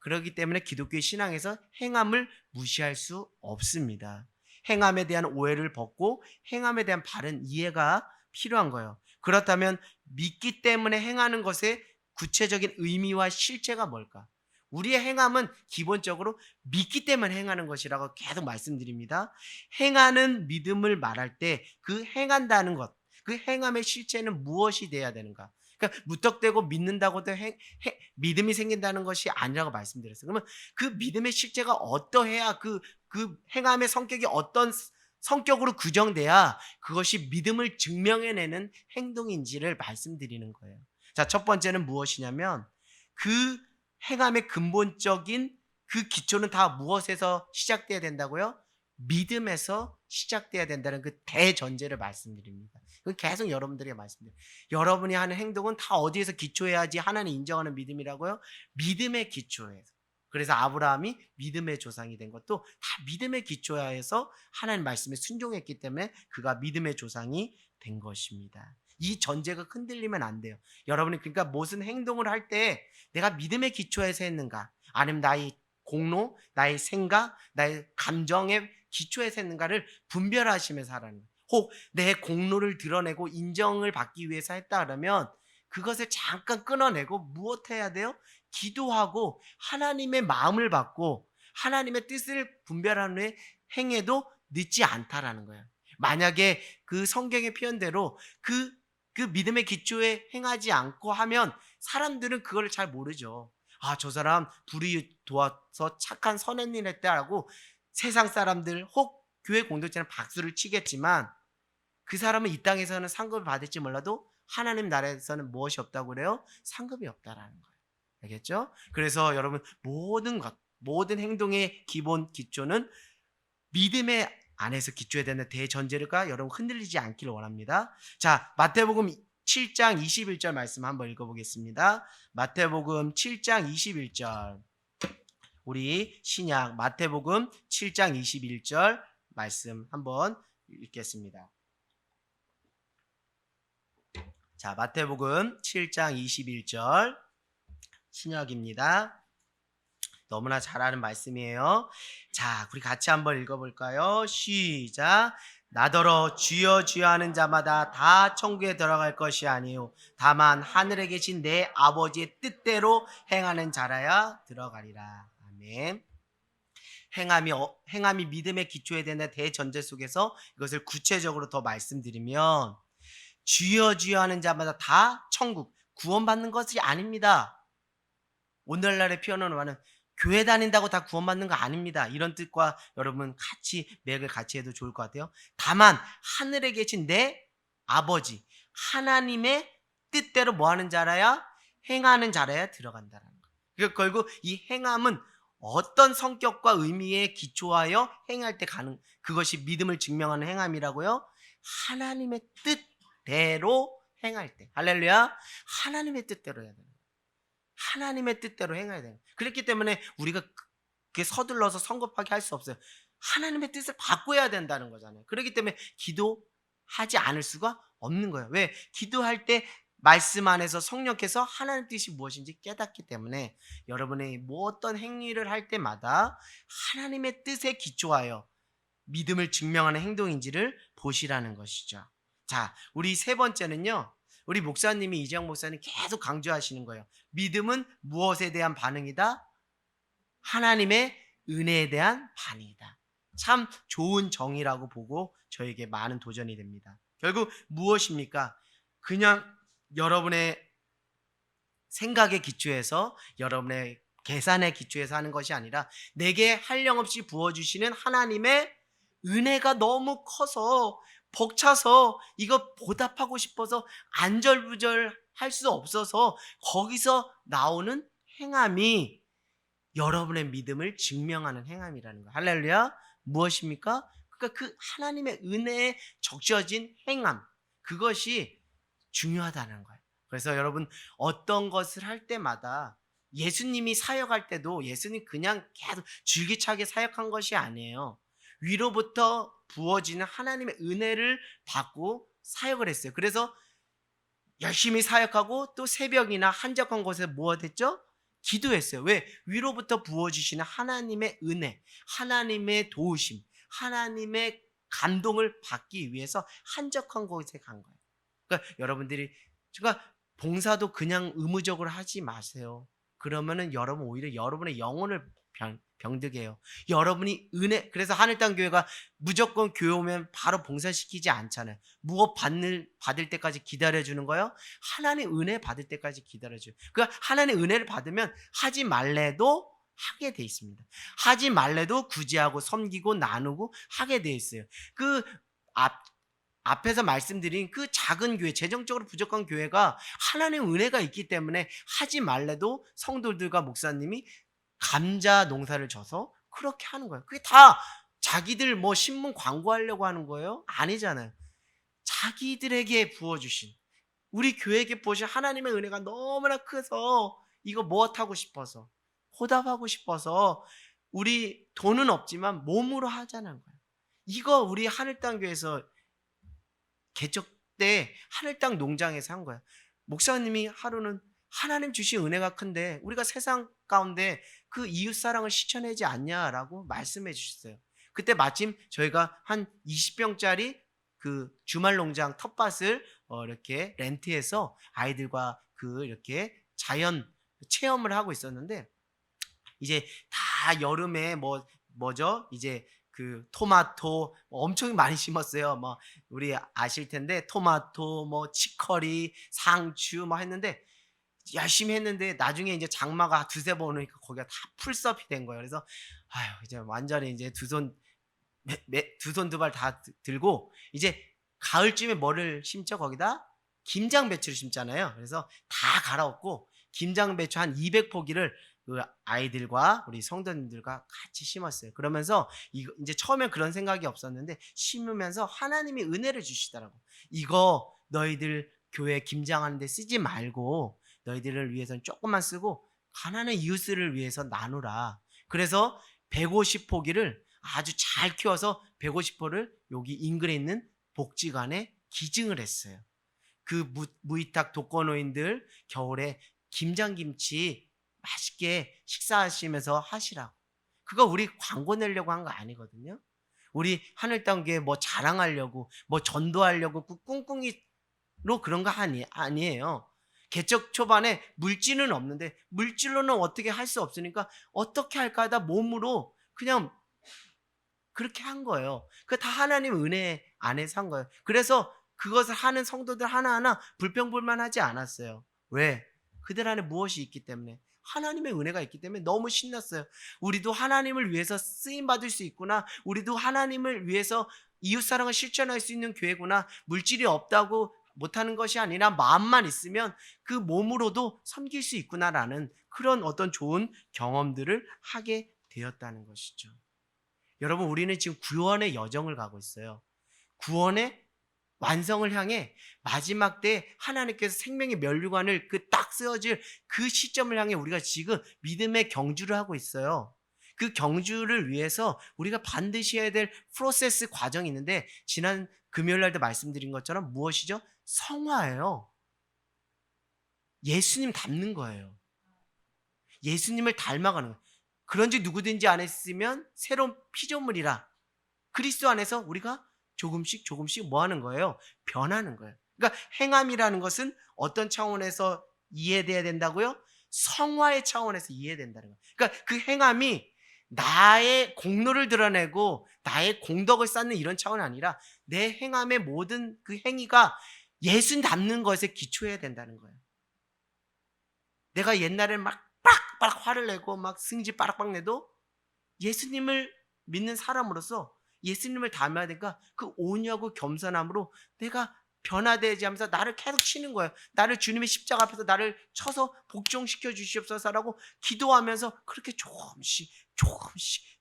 그렇기 때문에 기독교의 신앙에서 행함을 무시할 수 없습니다. 행함에 대한 오해를 벗고 행함에 대한 바른 이해가 필요한 거예요. 그렇다면 믿기 때문에 행하는 것의 구체적인 의미와 실체가 뭘까? 우리의 행함은 기본적으로 믿기 때문에 행하는 것이라고 계속 말씀드립니다. 행하는 믿음을 말할 때 그 행한다는 것, 그 행함의 실체는 무엇이 돼야 되는가? 그러니까 무턱대고 믿는다고 도 믿음이 생긴다는 것이 아니라고 말씀드렸어요. 그러면 그 믿음의 실체가 어떠해야 그 행함의 성격이 어떤 성격으로 규정돼야 그것이 믿음을 증명해내는 행동인지를 말씀드리는 거예요. 자, 첫 번째는 무엇이냐면 그 행함의 근본적인 그 기초는 다 무엇에서 시작돼야 된다고요? 믿음에서 시작돼야 된다는 그 대전제를 말씀드립니다. 그건 계속 여러분들에게 말씀드려요. 여러분이 하는 행동은 다 어디에서 기초해야지 하나님 인정하는 믿음이라고요? 믿음의 기초에서. 그래서 아브라함이 믿음의 조상이 된 것도 다 믿음의 기초하에서 하나님 말씀에 순종했기 때문에 그가 믿음의 조상이 된 것입니다. 이 전제가 흔들리면 안 돼요. 여러분이 그러니까 무슨 행동을 할 때 내가 믿음의 기초에서 했는가, 아니면 나의 공로, 나의 생각, 나의 감정의 기초에서 했는가를 분별하시면서 하라는 거예요. 혹 내 공로를 드러내고 인정을 받기 위해서 했다 그러면 그것을 잠깐 끊어내고 무엇해야 돼요? 기도하고 하나님의 마음을 받고 하나님의 뜻을 분별한 후에 행해도 늦지 않다라는 거예요. 만약에 그 성경의 표현대로 그 믿음의 기초에 행하지 않고 하면 사람들은 그걸 잘 모르죠. 아, 저 사람 불의 도와서 착한 선한 일 했다라고 세상 사람들 혹 교회 공동체는 박수를 치겠지만 그 사람은 이 땅에서는 상급을 받을지 몰라도 하나님 나라에서는 무엇이 없다고 그래요? 상급이 없다라는 거예요. 알겠죠? 그래서 여러분 모든 행동의 기본 기초는 믿음의 안에서 기초해야 되는 대전제가 여러분 흔들리지 않기를 원합니다. 자, 마태복음 7장 21절 말씀 한번 읽어보겠습니다. 마태복음 7장 21절. 우리 신약 마태복음 7장 21절 말씀 한번 읽겠습니다. 자, 마태복음 7장 21절 신약입니다. 너무나 잘 아는 말씀이에요. 자, 우리 같이 한번 읽어볼까요? 시작. 나더러 주여 주여 하는 자마다 다 천국에 들어갈 것이 아니요 다만 하늘에 계신 내 아버지의 뜻대로 행하는 자라야 들어가리라. 아멘. 행함이 믿음의 기초에 되는 대전제 속에서 이것을 구체적으로 더 말씀드리면 주여 주여 하는 자마다 다 천국 구원받는 것이 아닙니다. 오늘날의 표현으로 말하는 교회 다닌다고 다 구원받는 거 아닙니다. 이런 뜻과 여러분 같이 맥을 같이 해도 좋을 것 같아요. 다만 하늘에 계신 내 아버지 하나님의 뜻대로 뭐 하는 자라야? 행하는 자라야 들어간다는 거예요. 그러니까 결국 이 행함은 어떤 성격과 의미에 기초하여 행할 때 가는, 그것이 믿음을 증명하는 행함이라고요? 하나님의 뜻대로 행할 때. 할렐루야. 하나님의 뜻대로 해야 돼요. 하나님의 뜻대로 행해야 돼요. 그렇기 때문에 우리가 그렇게 서둘러서 성급하게 할 수 없어요. 하나님의 뜻을 바꿔야 된다는 거잖아요. 그렇기 때문에 기도하지 않을 수가 없는 거예요. 왜? 기도할 때 말씀 안에서 성령께서 하나님의 뜻이 무엇인지 깨닫기 때문에 여러분의 뭐 어떤 행위를 할 때마다 하나님의 뜻에 기초하여 믿음을 증명하는 행동인지를 보시라는 것이죠. 자, 우리 세 번째는요. 우리 목사님이, 이재영 목사님 계속 강조하시는 거예요. 믿음은 무엇에 대한 반응이다? 하나님의 은혜에 대한 반응이다. 참 좋은 정의라고 보고 저에게 많은 도전이 됩니다. 결국 무엇입니까? 그냥 여러분의 생각에 기초해서, 여러분의 계산에 기초해서 하는 것이 아니라 내게 한량없이 부어주시는 하나님의 은혜가 너무 커서 벅차서 이거 보답하고 싶어서 안절부절 할 수 없어서 거기서 나오는 행함이 여러분의 믿음을 증명하는 행함이라는 거예요. 할렐루야. 무엇입니까? 그러니까 그 하나님의 은혜에 적셔진 행함, 그것이 중요하다는 거예요. 그래서 여러분 어떤 것을 할 때마다 예수님이 사역할 때도 예수님 그냥 계속 줄기차게 사역한 것이 아니에요. 위로부터 부어지는 하나님의 은혜를 받고 사역을 했어요. 그래서 열심히 사역하고 또 새벽이나 한적한 곳에 무엇했죠? 기도했어요. 왜? 위로부터 부어주시는 하나님의 은혜, 하나님의 도우심, 하나님의 감동을 받기 위해서 한적한 곳에 간 거예요. 그러니까 여러분들이, 그러니까 봉사도 그냥 의무적으로 하지 마세요. 그러면은 여러분 오히려 여러분의 영혼을 병들게 해요. 여러분이 은혜, 그래서 하늘땅 교회가 무조건 교회 오면 바로 봉사시키지 않잖아요. 무엇 받을 때까지 기다려주는 거요? 하나님 은혜 받을 때까지 기다려줘요. 그러니까 하나님 은혜를 받으면 하지 말래도 하게 돼 있습니다. 하지 말래도 구제하고 섬기고 나누고 하게 돼 있어요. 그 앞에서 말씀드린 그 작은 교회, 재정적으로 부족한 교회가 하나님의 은혜가 있기 때문에 하지 말래도 성도들과 목사님이 감자 농사를 져서 그렇게 하는 거예요. 그게 다 자기들 뭐 신문 광고하려고 하는 거예요? 아니잖아요. 자기들에게 부어주신, 우리 교회에게 부어주신 하나님의 은혜가 너무나 커서 이거 무엇하고 싶어서, 보답하고 싶어서 우리 돈은 없지만 몸으로 하자는 거예요. 이거 우리 하늘땅 교회에서 개척 때 하늘땅 농장에서 한 거야. 목사님이 하루는 하나님 주신 은혜가 큰데 우리가 세상 가운데 그 이웃사랑을 실천하지 않냐라고 말씀해 주셨어요. 그때 마침 저희가 한 20평짜리 그 주말 농장 텃밭을 이렇게 렌트해서 아이들과 그 이렇게 자연 체험을 하고 있었는데, 이제 다 여름에 뭐죠? 이제 그 토마토 엄청 많이 심었어요. 뭐 우리 아실 텐데 토마토, 뭐 치커리, 상추 뭐 했는데 열심히 했는데 나중에 이제 장마가 두세 번 오니까 거기가 다 풀숲이 된 거예요. 그래서 아유, 이제 완전히 이제 두 손 두 발 다 들고 이제 가을쯤에 뭐를 심죠? 거기다 김장 배추를 심잖아요. 그래서 다 갈아엎고 김장 배추 한 200포기를 그 아이들과 우리 성도님들과 같이 심었어요. 그러면서 이제 처음엔 그런 생각이 없었는데 심으면서 하나님이 은혜를 주시더라고. 이거 너희들 교회 김장하는데 쓰지 말고 너희들을 위해서는 조금만 쓰고 가난한 이웃을 위해서 나누라. 그래서 150포기를 아주 잘 키워서 150포를 여기 인근에 있는 복지관에 기증을 했어요. 그 무위탁 독거노인들 겨울에 김장김치 맛있게 식사하시면서 하시라고. 그거 우리 광고 내려고 한 거 아니거든요. 우리 하늘땅교회 뭐 자랑하려고 뭐 전도하려고 그 꿍꿍이로 그런 거 아니에요. 개척 초반에 물질은 없는데 물질로는 어떻게 할 수 없으니까 어떻게 할까 하다 몸으로 그냥 그렇게 한 거예요. 그 다 하나님 은혜 안에서 한 거예요. 그래서 그것을 하는 성도들 하나하나 불평불만하지 않았어요. 왜? 그들 안에 무엇이 있기 때문에, 하나님의 은혜가 있기 때문에 너무 신났어요. 우리도 하나님을 위해서 쓰임 받을 수 있구나. 우리도 하나님을 위해서 이웃사랑을 실천할 수 있는 교회구나. 물질이 없다고 못하는 것이 아니라 마음만 있으면 그 몸으로도 섬길 수 있구나라는 그런 어떤 좋은 경험들을 하게 되었다는 것이죠. 여러분, 우리는 지금 구원의 여정을 가고 있어요. 구원의 완성을 향해 마지막 때 하나님께서 생명의 면류관을 그 딱 쓰여질 그 시점을 향해 우리가 지금 믿음의 경주를 하고 있어요. 그 경주를 위해서 우리가 반드시 해야 될 프로세스 과정이 있는데, 지난 금요일 날도 말씀드린 것처럼 무엇이죠? 성화예요. 예수님 닮는 거예요. 예수님을 닮아가는 거예요. 그런지 누구든지 안 했으면 새로운 피조물이라. 그리스도 안에서 우리가 조금씩 조금씩 뭐 하는 거예요? 변하는 거예요. 그러니까 행함이라는 것은 어떤 차원에서 이해돼야 된다고요? 성화의 차원에서 이해된다는 거예요. 그러니까 그 행함이 나의 공로를 드러내고 나의 공덕을 쌓는 이런 차원이 아니라 내 행함의 모든 그 행위가 예수 닮는 것에 기초해야 된다는 거예요. 내가 옛날에 막 빡빡 화를 내고 막 승질 빠락빡 내도 예수님을 믿는 사람으로서 예수님을 닮아야 되니까 그 온유하고 겸손함으로 내가 변화되지 하면서 나를 계속 치는 거예요. 나를 주님의 십자가 앞에서 나를 쳐서 복종시켜 주시옵소서라고 기도하면서 그렇게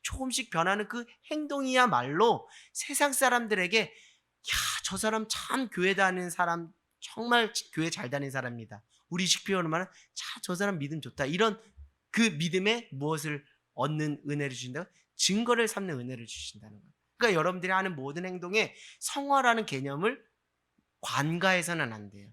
조금씩 변하는 그 행동이야말로 세상 사람들에게, 야, 저 사람 참 교회 다니는 사람, 정말 교회 잘 다니는 사람입니다. 우리 식표현으로 말하면 저 사람 믿음 좋다. 이런 그 믿음에 무엇을 얻는 은혜를 주신다고? 증거를 삼는 은혜를 주신다는 거예요. 그러니까 여러분들이 하는 모든 행동에 성화라는 개념을 관가해서는 안 돼요.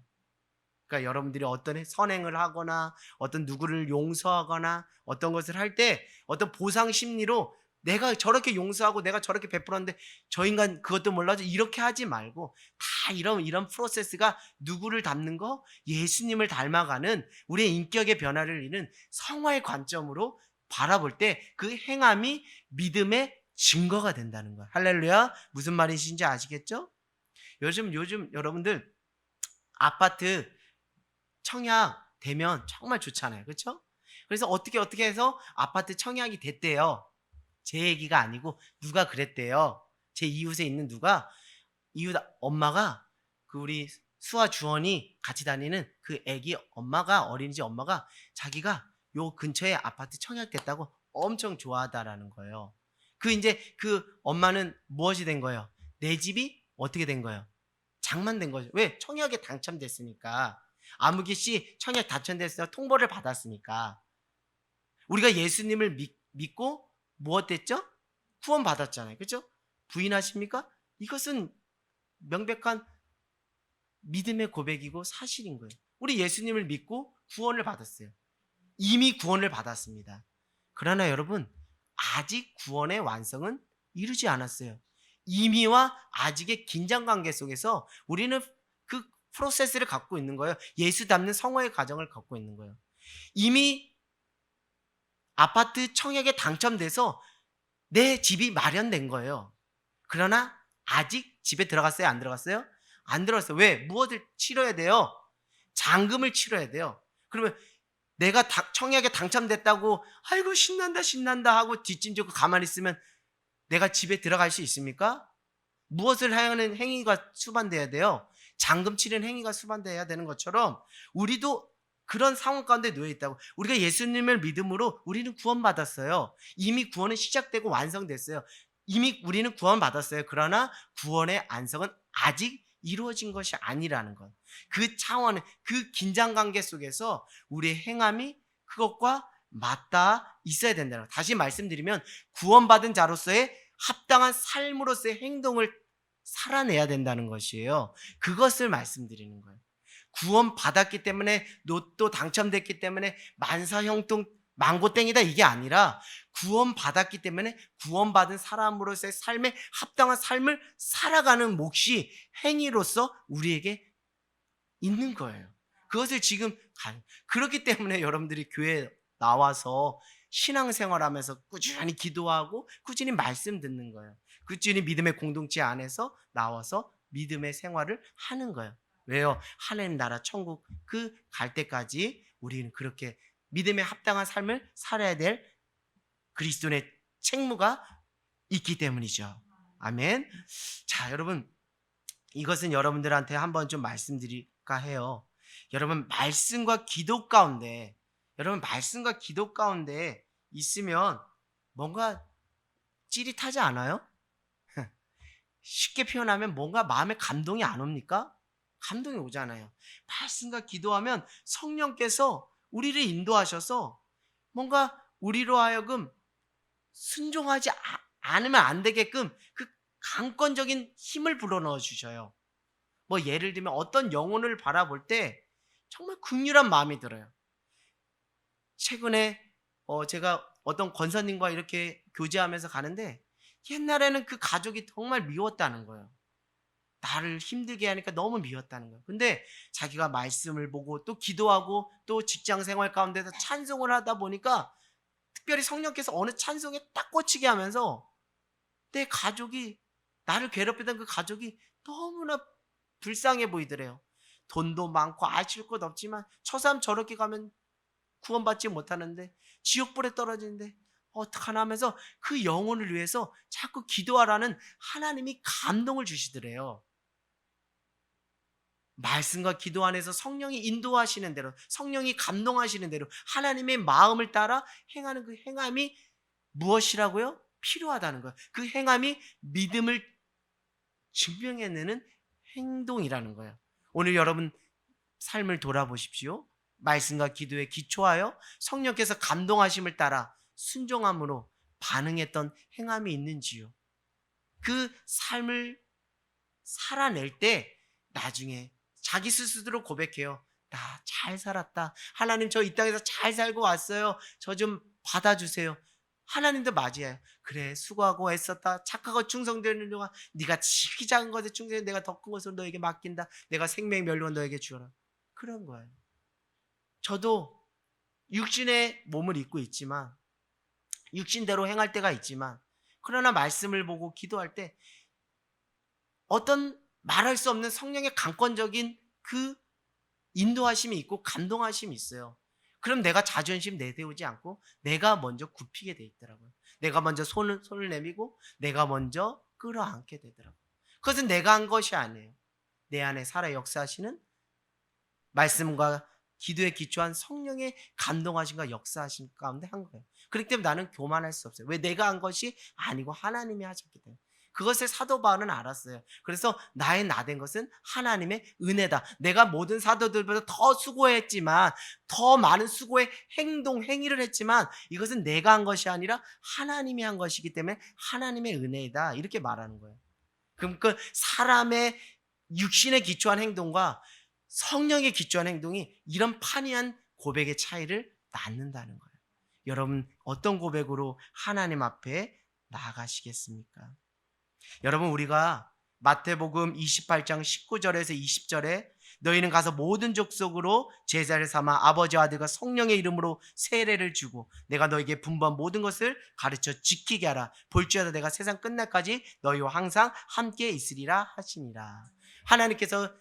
그러니까 여러분들이 어떤 선행을 하거나 어떤 누구를 용서하거나 어떤 것을 할 때 어떤 보상 심리로 내가 저렇게 용서하고 내가 저렇게 베풀었는데 저 인간 그것도 몰라서 이렇게 하지 말고, 다 이런 프로세스가 누구를 닮는 거? 예수님을 닮아가는 우리의 인격의 변화를 이루는 성화의 관점으로 바라볼 때 그 행함이 믿음의 증거가 된다는 거야. 할렐루야. 무슨 말이신지 아시겠죠? 요즘 여러분들 아파트 청약 되면 정말 좋잖아요. 그렇죠? 그래서 어떻게 해서 아파트 청약이 됐대요. 제 얘기가 아니고 누가 그랬대요. 제 이웃에 있는 이웃 엄마가, 그 우리 수아 주원이 같이 다니는 그 애기 엄마가, 어린이집 엄마가 자기가 요 근처에 아파트 청약됐다고 엄청 좋아하다라는 거예요. 이제 그 엄마는 무엇이 된 거예요? 내 집이 어떻게 된 거예요? 장만된 거죠. 왜? 청약에 당첨됐으니까. 아무개 씨 청약 당첨됐어요. 통보를 받았으니까. 우리가 예수님을 믿고 무엇 됐죠? 구원 받았잖아요. 그렇죠? 부인하십니까? 이것은 명백한 믿음의 고백이고 사실인 거예요. 우리 예수님을 믿고 구원을 받았어요. 이미 구원을 받았습니다. 그러나 여러분, 아직 구원의 완성은 이루지 않았어요. 이미와 아직의 긴장관계 속에서 우리는 그 프로세스를 갖고 있는 거예요. 예수 닮는 성화의 과정을 갖고 있는 거예요. 이미 아파트 청약에 당첨돼서 내 집이 마련된 거예요. 그러나 아직 집에 들어갔어요? 안 들어갔어요? 안 들어갔어요. 왜? 무엇을 치러야 돼요? 잔금을 치러야 돼요. 그러면 내가 청약에 당첨됐다고 아이고 신난다 하고 뒷짐지고 가만히 있으면 내가 집에 들어갈 수 있습니까? 무엇을 하는 행위가 수반돼야 돼요? 잔금 치르는 행위가 수반돼야 되는 것처럼 우리도 그런 상황 가운데 놓여 있다고. 우리가 예수님을 믿음으로 우리는 구원받았어요. 이미 구원은 시작되고 완성됐어요. 이미 우리는 구원받았어요. 그러나 구원의 안성은 아직 이루어진 것이 아니라는 것. 그 차원의 그 긴장관계 속에서 우리의 행함이 그것과 맞닿아 있어야 된다는 것. 다시 말씀드리면 구원받은 자로서의 합당한 삶으로서의 행동을 살아내야 된다는 것이에요. 그것을 말씀드리는 거예요. 구원받았기 때문에 로또 당첨됐기 때문에 만사형통 망고땡이다 이게 아니라 구원받았기 때문에 구원받은 사람으로서의 삶에 합당한 삶을 살아가는 몫이 행위로서 우리에게 있는 거예요. 그것을 지금 그렇기 때문에 여러분들이 교회에 나와서 신앙생활하면서 꾸준히 기도하고 꾸준히 말씀 듣는 거예요. 꾸준히 믿음의 공동체 안에서 나와서 믿음의 생활을 하는 거예요. 왜요? 하나님 나라 천국 그 갈 때까지 우리는 그렇게 믿음에 합당한 삶을 살아야 될 그리스도의 책무가 있기 때문이죠. 아멘. 자, 여러분, 이것은 여러분들한테 한번 좀 말씀드릴까 해요. 여러분, 말씀과 기도 가운데 있으면 뭔가 찌릿하지 않아요? 쉽게 표현하면 뭔가 마음에 감동이 안 옵니까? 감동이 오잖아요. 말씀과 기도하면 성령께서 우리를 인도하셔서 뭔가 우리로 하여금 순종하지 않으면 안 되게끔 그 강권적인 힘을 불어넣어 주셔요. 뭐 예를 들면 어떤 영혼을 바라볼 때 정말 긍휼한 마음이 들어요. 최근에 제가 어떤 권사님과 이렇게 교제하면서 가는데 옛날에는 그 가족이 정말 미웠다는 거예요. 나를 힘들게 하니까 너무 미웠다는 거예요. 근데 자기가 말씀을 보고 또 기도하고 또 직장 생활 가운데서 찬송을 하다 보니까 특별히 성령께서 어느 찬송에 딱 꽂히게 하면서 내 가족이, 나를 괴롭히던 그 가족이 너무나 불쌍해 보이더래요. 돈도 많고 아실 것 없지만 저 사람 저렇게 가면 구원받지 못하는데 지옥불에 떨어지는데 어떡하나 하면서 그 영혼을 위해서 자꾸 기도하라는 하나님이 감동을 주시더래요. 말씀과 기도 안에서 성령이 인도하시는 대로, 성령이 감동하시는 대로 하나님의 마음을 따라 행하는 그 행함이 무엇이라고요? 필요하다는 거예요. 그 행함이 믿음을 증명해내는 행동이라는 거예요. 오늘 여러분 삶을 돌아보십시오. 말씀과 기도에 기초하여 성령께서 감동하심을 따라 순종함으로 반응했던 행함이 있는지요. 그 삶을 살아낼 때 나중에 자기 스스로 고백해요. 나 잘 살았다. 하나님, 저 이 땅에서 잘 살고 왔어요. 저 좀 받아주세요. 하나님도 맞이해요. 그래, 수고하고 애썼다. 착하고 충성되는 동안 네가 지극히 작은 것에 충성해 내가 더 큰 것을 너에게 맡긴다. 내가 생명 멸류관 너에게 주어라. 그런 거예요. 저도 육신의 몸을 입고 있지만, 육신대로 행할 때가 있지만, 그러나 말씀을 보고 기도할 때 어떤 말할 수 없는 성령의 강권적인 그 인도하심이 있고 감동하심이 있어요. 그럼 내가 자존심 내세우지 않고 내가 먼저 굽히게 돼 있더라고요. 내가 먼저 손을 내밀고 내가 먼저 끌어안게 되더라고요. 그것은 내가 한 것이 아니에요. 내 안에 살아 역사하시는 말씀과 기도에 기초한 성령의 감동하심과 역사하심 가운데 한 거예요. 그렇기 때문에 나는 교만할 수 없어요. 왜? 내가 한 것이 아니고 하나님이 하셨기 때문에. 그것을 사도 바울은 알았어요. 그래서 나의 나된 것은 하나님의 은혜다. 내가 모든 사도들보다 더 수고했지만, 더 많은 수고의 행위를 했지만 이것은 내가 한 것이 아니라 하나님이 한 것이기 때문에 하나님의 은혜이다. 이렇게 말하는 거예요. 그럼 그 사람의 육신에 기초한 행동과 성령에 기초한 행동이 이런 판이한 고백의 차이를 낳는다는 거예요. 여러분, 어떤 고백으로 하나님 앞에 나아가시겠습니까? 여러분, 우리가 마태복음 28장 19절에서 20절에 너희는 가서 모든 족속으로 제자를 삼아 아버지와 아들과 성령의 이름으로 세례를 주고 내가 너에게 분부한 모든 것을 가르쳐 지키게 하라. 볼지어다 내가 세상 끝날까지 너희와 항상 함께 있으리라 하시니라. 하나님께서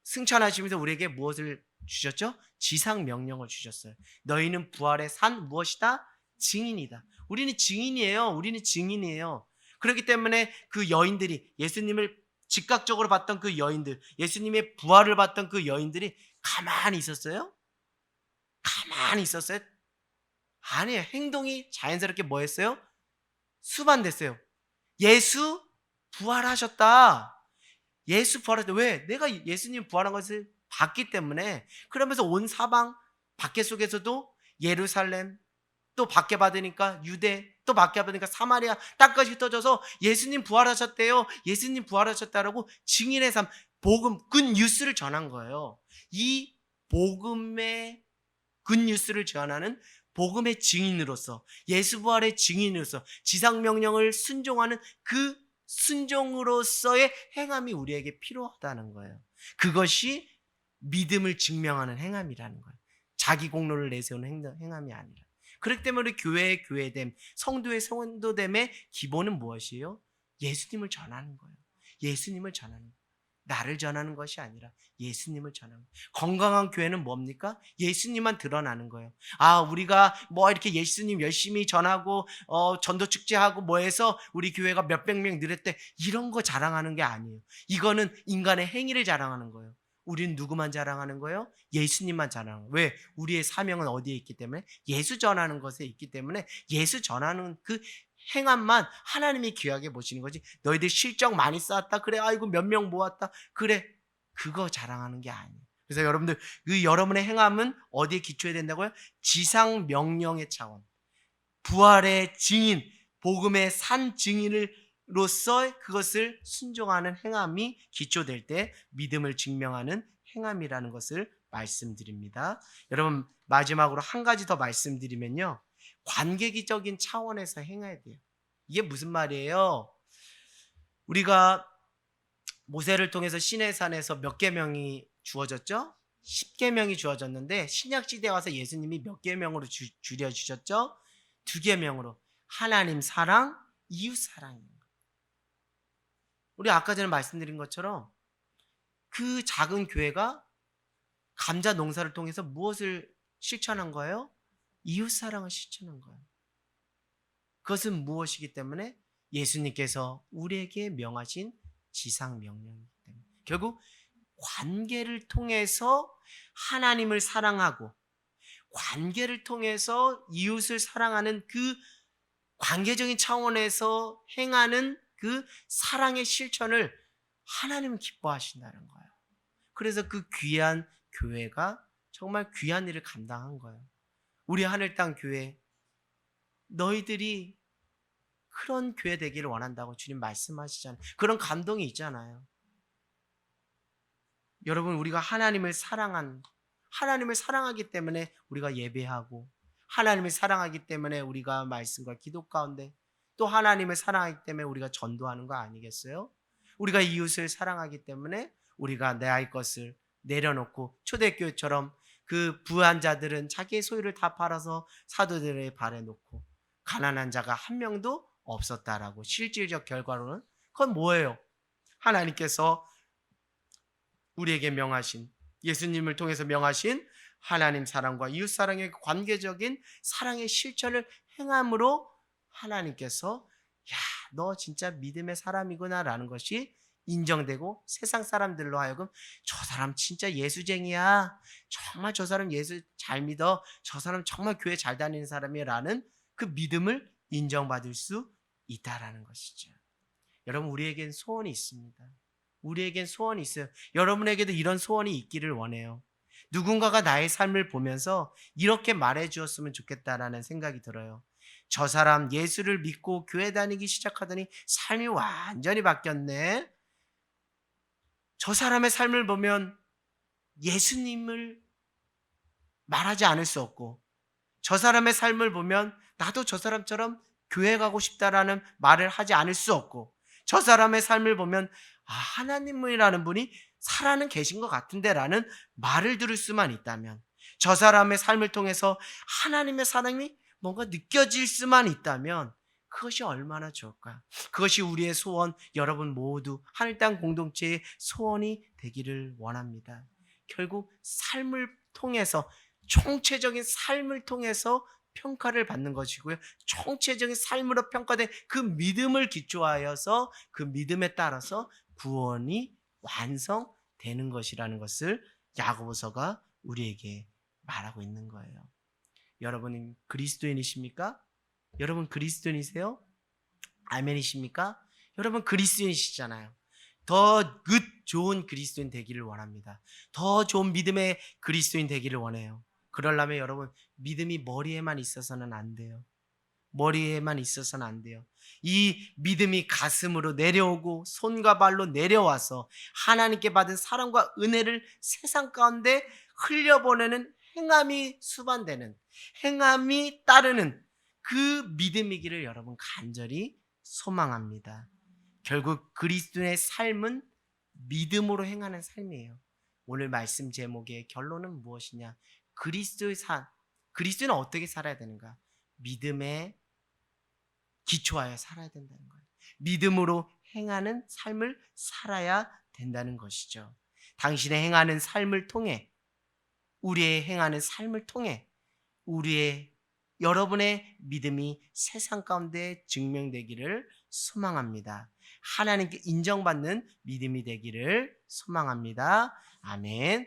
승천하시면서 우리에게 무엇을 주셨죠? 지상 명령을 주셨어요. 너희는 부활의 산 무엇이다? 증인이다. 우리는 증인이에요. 우리는 증인이에요. 그렇기 때문에 그 여인들이 예수님을 즉각적으로 봤던 그 여인들, 예수님의 부활을 봤던 그 여인들이 가만히 있었어요? 가만히 있었어요? 아니에요. 행동이 자연스럽게 뭐 했어요? 수반됐어요. 예수 부활하셨다. 예수 부활했다. 왜? 내가 예수님 부활한 것을 봤기 때문에. 그러면서 온 사방 밖에 속에서도 예루살렘, 또 받게 받으니까 유대, 또 받게 받으니까 사마리아 땅까지 흩어져서 예수님 부활하셨대요. 예수님 부활하셨다라고 증인의 삶, 복음, 굿뉴스를 전한 거예요. 이 복음의 굿뉴스를 전하는 복음의 증인으로서, 예수 부활의 증인으로서 지상명령을 순종하는 그 순종으로서의 행함이 우리에게 필요하다는 거예요. 그것이 믿음을 증명하는 행함이라는 거예요. 자기 공로를 내세우는 행함이 아니라. 그렇기 때문에 우리 교회의 교회됨, 성도의 성도됨의 기본은 무엇이에요? 예수님을 전하는 거예요. 예수님을 전하는 거예요. 나를 전하는 것이 아니라 예수님을 전하는 거예요. 건강한 교회는 뭡니까? 예수님만 드러나는 거예요. 우리가 뭐 이렇게 예수님 열심히 전하고 전도 축제하고 뭐 해서 우리 교회가 몇백 명 늘었대, 이런 거 자랑하는 게 아니에요. 이거는 인간의 행위를 자랑하는 거예요. 우리는 누구만 자랑하는 거예요? 예수님만 자랑하는 거예요. 왜? 우리의 사명은 어디에 있기 때문에? 예수 전하는 것에 있기 때문에 예수 전하는 그 행함만 하나님이 귀하게 보시는 거지. 너희들 실적 많이 쌓았다, 그래, 아이고 몇 명 모았다, 그래, 그거 자랑하는 게 아니에요. 그래서 여러분들, 그 여러분의 행함은 어디에 기초해야 된다고요? 지상 명령의 차원, 부활의 증인, 복음의 산 증인으로서 그것을 순종하는 행함이 기초될 때 믿음을 증명하는 행함이라는 것을 말씀드립니다. 여러분, 마지막으로 한 가지 더 말씀드리면요, 관계기적인 차원에서 행해야 돼요. 이게 무슨 말이에요? 우리가 모세를 통해서 시내산에서 몇 계명이 주어졌죠? 10계명이 주어졌는데 신약시대에 와서 예수님이 몇 계명으로 줄여주셨죠? 2계명으로. 하나님 사랑, 이웃 사랑이에요. 우리 아까 전에 말씀드린 것처럼 그 작은 교회가 감자 농사를 통해서 무엇을 실천한 거예요? 이웃 사랑을 실천한 거예요. 그것은 무엇이기 때문에? 예수님께서 우리에게 명하신 지상 명령이기 때문에. 결국 관계를 통해서 하나님을 사랑하고 관계를 통해서 이웃을 사랑하는 그 관계적인 차원에서 행하는 그 사랑의 실천을 하나님은 기뻐하신다는 거예요. 그래서 그 귀한 교회가 정말 귀한 일을 감당한 거예요. 우리 하늘땅 교회, 너희들이 그런 교회 되기를 원한다고 주님 말씀하시잖아요. 그런 감동이 있잖아요. 여러분, 우리가 하나님을 사랑하기 때문에 우리가 예배하고, 하나님을 사랑하기 때문에 우리가 말씀과 기도 가운데, 또 하나님을 사랑하기 때문에 우리가 전도하는 거 아니겠어요? 우리가 이웃을 사랑하기 때문에 우리가 내 할 것을 내려놓고, 초대교회처럼 그 부한 자들은 자기의 소유를 다 팔아서 사도들의 발에 놓고 가난한 자가 한 명도 없었다라고, 실질적 결과로는 그건 뭐예요? 하나님께서 우리에게 명하신, 예수님을 통해서 명하신 하나님 사랑과 이웃 사랑의 관계적인 사랑의 실천을 행함으로 하나님께서, 야, 너 진짜 믿음의 사람이구나 라는 것이 인정되고, 세상 사람들로 하여금 저 사람 진짜 예수쟁이야, 정말 저 사람 예수 잘 믿어, 저 사람 정말 교회 잘 다니는 사람이야 라는 그 믿음을 인정받을 수 있다라는 것이죠. 여러분, 우리에겐 소원이 있습니다. 우리에겐 소원이 있어요. 여러분에게도 이런 소원이 있기를 원해요. 누군가가 나의 삶을 보면서 이렇게 말해 주었으면 좋겠다라는 생각이 들어요. 저 사람 예수를 믿고 교회 다니기 시작하더니 삶이 완전히 바뀌었네. 저 사람의 삶을 보면 예수님을 말하지 않을 수 없고, 저 사람의 삶을 보면 나도 저 사람처럼 교회 가고 싶다라는 말을 하지 않을 수 없고, 저 사람의 삶을 보면 하나님이라는 분이 살아는 계신 것 같은데 라는 말을 들을 수만 있다면, 저 사람의 삶을 통해서 하나님의 사랑이 뭔가 느껴질 수만 있다면 그것이 얼마나 좋을까. 그것이 우리의 소원, 여러분 모두 하늘땅 공동체의 소원이 되기를 원합니다. 결국 삶을 통해서, 총체적인 삶을 통해서 평가를 받는 것이고요, 총체적인 삶으로 평가된 그 믿음을 기초하여서 그 믿음에 따라서 구원이 완성되는 것이라는 것을 야고보서가 우리에게 말하고 있는 거예요. 여러분은 그리스도인이십니까? 여러분 그리스도인이세요? 아멘이십니까? 여러분 그리스도인이시잖아요. 더 좋은 그리스도인 되기를 원합니다. 더 좋은 믿음의 그리스도인 되기를 원해요. 그러려면 여러분, 믿음이 머리에만 있어서는 안 돼요. 머리에만 있어서는 안 돼요. 이 믿음이 가슴으로 내려오고 손과 발로 내려와서 하나님께 받은 사랑과 은혜를 세상 가운데 흘려보내는 행함이 수반되는, 행함이 따르는 그 믿음이기를 여러분 간절히 소망합니다. 결국 그리스도의 삶은 믿음으로 행하는 삶이에요. 오늘 말씀 제목의 결론은 무엇이냐? 그리스도는 어떻게 살아야 되는가? 믿음에 기초하여 살아야 된다는 거예요. 믿음으로 행하는 삶을 살아야 된다는 것이죠. 당신의 행하는 삶을 통해, 우리의 행하는 삶을 통해 여러분의 믿음이 세상 가운데 증명되기를 소망합니다. 하나님께 인정받는 믿음이 되기를 소망합니다. 아멘.